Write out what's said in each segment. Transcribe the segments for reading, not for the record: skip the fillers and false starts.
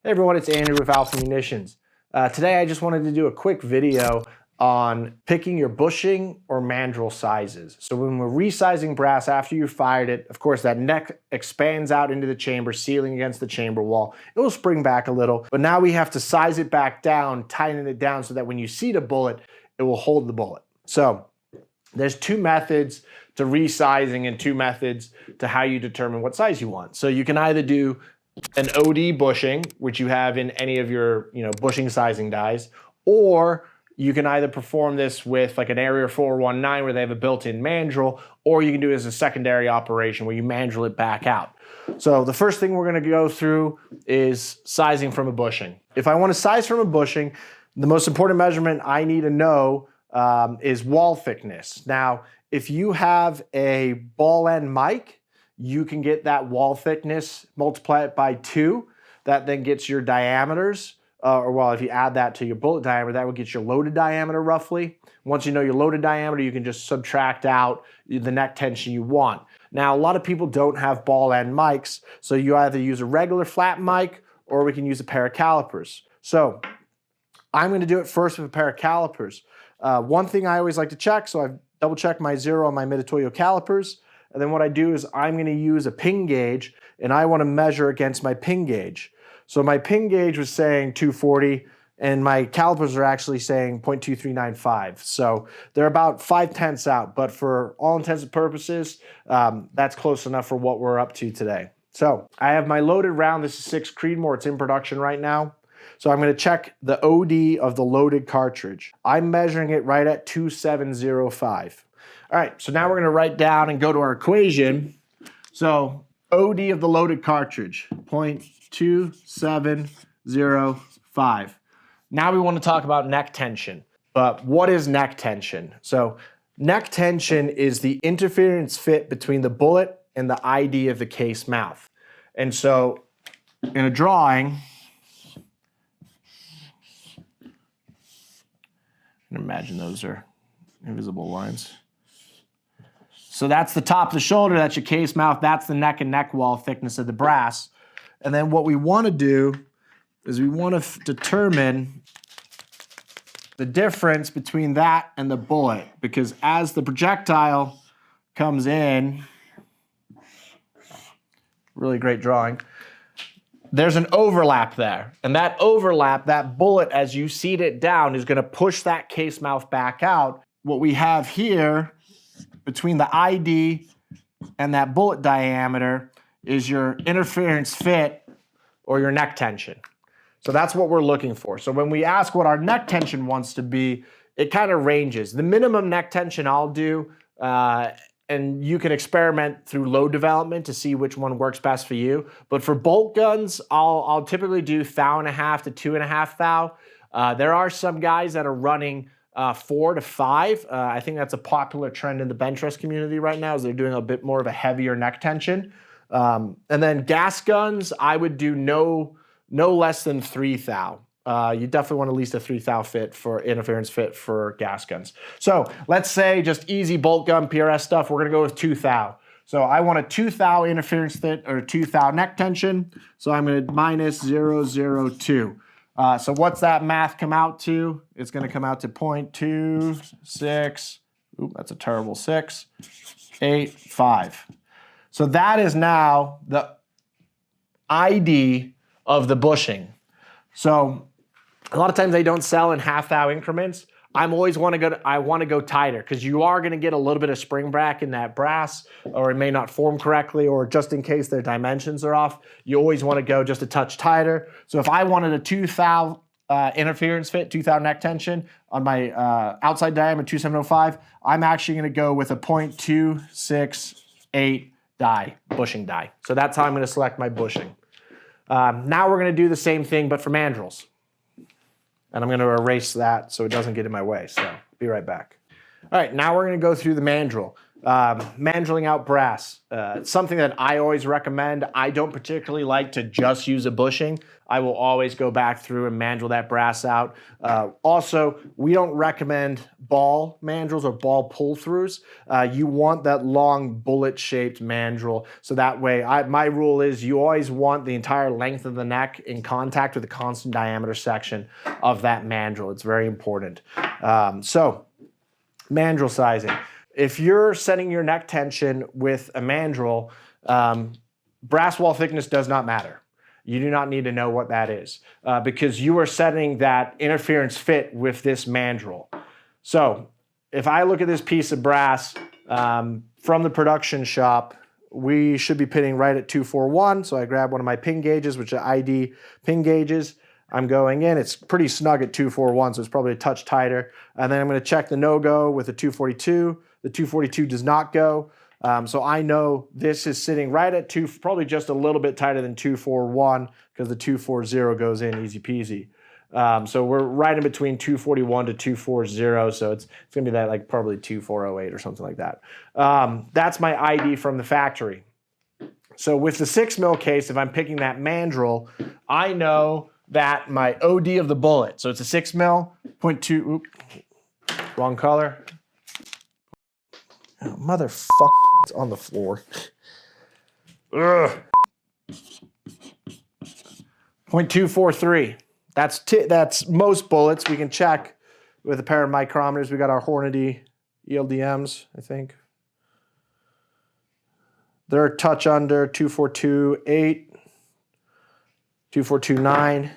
Hey everyone, it's Andrew with Alpha Munitions. Today I just wanted to do a quick video on picking your bushing or mandrel sizes. So when we're resizing brass after you fired it, of course that neck expands out into the chamber, sealing against the chamber wall. It will spring back a little, but now we have to size it back down, tighten it down so that when you see the bullet, it will hold the bullet. So there's two methods to resizing and two methods to how you determine what size you want. So you can either do an OD bushing, which you have in any of your bushing sizing dies, or you can either perform this with like an area 419 where they have a built-in mandrel, or you can do it as a secondary operation where you mandrel it back out. So the first thing we're going to go through is sizing from a bushing. If I want to size from a bushing, the most important measurement I need to know is wall thickness. Now, if you have a ball end mic, you can get that wall thickness, multiply it by 2. That then gets your diameters, if you add that to your bullet diameter, that would get your loaded diameter roughly. Once you know your loaded diameter, you can just subtract out the neck tension you want. Now, a lot of people don't have ball end mics, so you either use a regular flat mic or we can use a pair of calipers. So I'm going to do it first with a pair of calipers. One thing I always like to check, so I've double checked my zero on my Mitutoyo calipers. And then what I do is I'm going to use a ping gauge, and I want to measure against my ping gauge. So my ping gauge was saying 240, and my calipers are actually saying 0.2395. So they're about 5/10 out, but for all intents and purposes, that's close enough for what we're up to today. So I have my loaded round. This is 6 Creedmoor. It's in production right now. So I'm going to check the OD of the loaded cartridge. I'm measuring it right at 2705. All right, so now we're going to write down and go to our equation. So OD of the loaded cartridge, 0.2705. Now we want to talk about neck tension. But what is neck tension? So neck tension is the interference fit between the bullet and the ID of the case mouth. And so in a drawing, and imagine those are invisible lines. So that's the top of the shoulder, that's your case mouth, that's the neck and neck wall thickness of the brass. And then what we want to do is we want to determine the difference between that and the bullet, because as the projectile comes in, really great drawing, there's an overlap there. And that overlap, that bullet, as you seat it down, is going to push that case mouth back out. What we have here between the ID and that bullet diameter is your interference fit or your neck tension. So that's what we're looking for. So when we ask what our neck tension wants to be, it kind of ranges. The minimum neck tension I'll do, and you can experiment through load development to see which one works best for you. But for bolt guns, I'll typically do 1.5 to 2.5 thou. There are some guys that are running 4 to 5. I think that's a popular trend in the bench rest community right now, is they're doing a bit more of a heavier neck tension. And then gas guns, I would do no less than 3 thou. You definitely want at least a 3 thou fit for interference fit for gas guns. So let's say just easy bolt gun PRS stuff, we're gonna go with 2 thou. So I want a 2 thou interference fit or 2 thou neck tension. So I'm gonna minus 0.002. So what's that math come out to? It's going to come out to 0.26, that's a terrible 685. So that is now the ID of the bushing. So a lot of times they don't sell in half thou increments. I want to go tighter, because you are going to get a little bit of spring back in that brass, or it may not form correctly, or just in case their dimensions are off, you always want to go just a touch tighter. So if I wanted a 2 thou interference fit, 2 thou neck tension on my outside diameter 2705, I'm actually going to go with a 0.268 die, bushing die. So that's how I'm going to select my bushing. Now we're going to do the same thing, but for mandrels. And I'm going to erase that so it doesn't get in my way. So be right back. All right, now we're going to go through the mandrel. Mandreling out brass, something that I always recommend. I don't particularly like to just use a bushing. I will always go back through and mandrel that brass out. Also, we don't recommend ball mandrels or ball pull-throughs. You want that long bullet-shaped mandrel. So that way, my rule is you always want the entire length of the neck in contact with the constant diameter section of that mandrel. It's very important. So, mandrel sizing. If you're setting your neck tension with a mandrel, brass wall thickness does not matter. You do not need to know what that is because you are setting that interference fit with this mandrel. So if I look at this piece of brass from the production shop, we should be pitting right at 241. So I grab one of my pin gauges, which are ID pin gauges. I'm going in. It's pretty snug at 241, so it's probably a touch tighter. And then I'm going to check the no-go with a 242. The 242 does not go. So I know this is sitting right at probably just a little bit tighter than 241 because the 240 goes in easy peasy. So we're right in between 241 to 240. So it's going to be that like probably 2408 or something like that. That's my ID from the factory. So with the 6 mil case, if I'm picking that mandrel, I know that my OD of the bullet, so it's a 6 mil, 0.2, oops, wrong color. Oh, motherfucker, it's on the floor. Ugh. 0.243. That's most bullets. We can check with a pair of micrometers. We got our Hornady ELDMs, I think. They're a touch under 242.8, 242.9.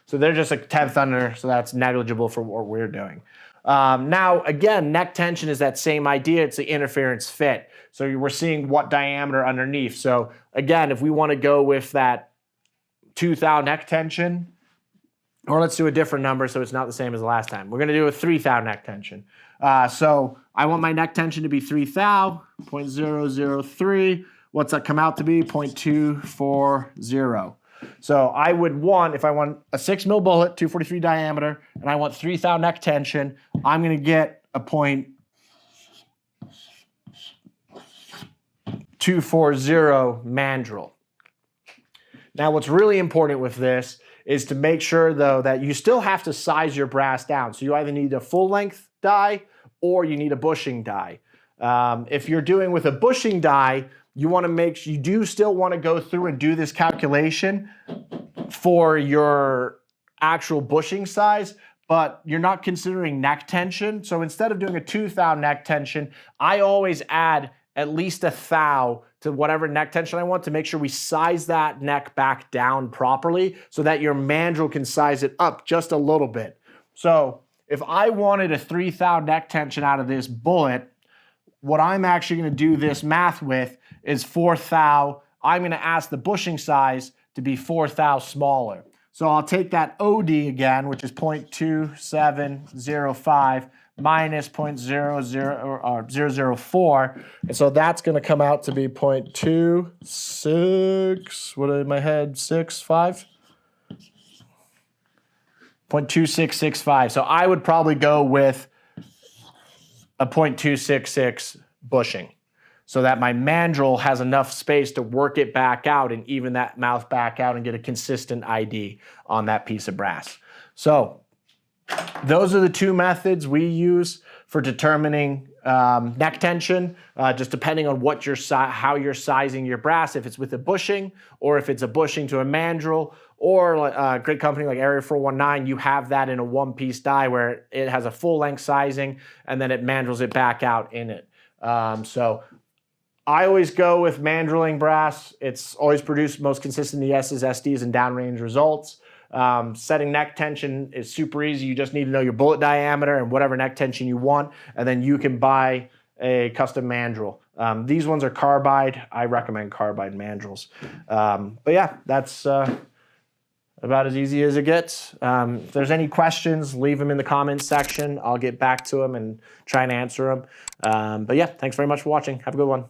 So they're just a 10th under, so that's negligible for what we're doing. Now, again, neck tension is that same idea. It's the interference fit. So we're seeing what diameter underneath. So again, if we want to go with that 2 thou neck tension, or let's do a different number so it's not the same as the last time. We're going to do a 3 thou neck tension. So I want my neck tension to be 3 thou, 0.003. What's that come out to be? 0.240. So I would want, if I want a 6 mil bullet, 243 diameter, and I want 3 thou neck tension, I'm going to get a 0.240 mandrel. Now what's really important with this is to make sure though that you still have to size your brass down. So you either need a full length die or you need a bushing die. If you're doing with a bushing die, you want to make sure you do still want to go through and do this calculation for your actual bushing size, but you're not considering neck tension. So instead of doing a 2 thou neck tension, I always add at least a thou to whatever neck tension I want to make sure we size that neck back down properly so that your mandrel can size it up just a little bit. So if I wanted a 3 thou neck tension out of this bullet, what I'm actually going to do this math with is 4 thou. I'm going to ask the bushing size to be 4 thou smaller. So I'll take that OD again, which is 0.2705 minus 0.004. And so that's going to come out to be 0.26, what in my head, 65? 0.2665. So I would probably go with a 0.266 bushing so that my mandrel has enough space to work it back out and even that mouth back out and get a consistent ID on that piece of brass. So those are the 2 methods we use for determining neck tension, just depending on what how you're sizing your brass, if it's with a bushing or if it's a bushing to a mandrel, or a great company like Area 419, you have that in a 1-piece die where it has a full length sizing and then it mandrels it back out in it. So I always go with mandreling brass. It's always produced most consistent ESs, SDs, and downrange results. Setting neck tension is super easy. You just need to know your bullet diameter and whatever neck tension you want, and then you can buy a custom mandrel. These ones are carbide. I recommend carbide mandrels. But yeah, that's about as easy as it gets. If there's any questions, leave them in the comments section. I'll get back to them and try and answer them. But yeah, thanks very much for watching. Have a good one.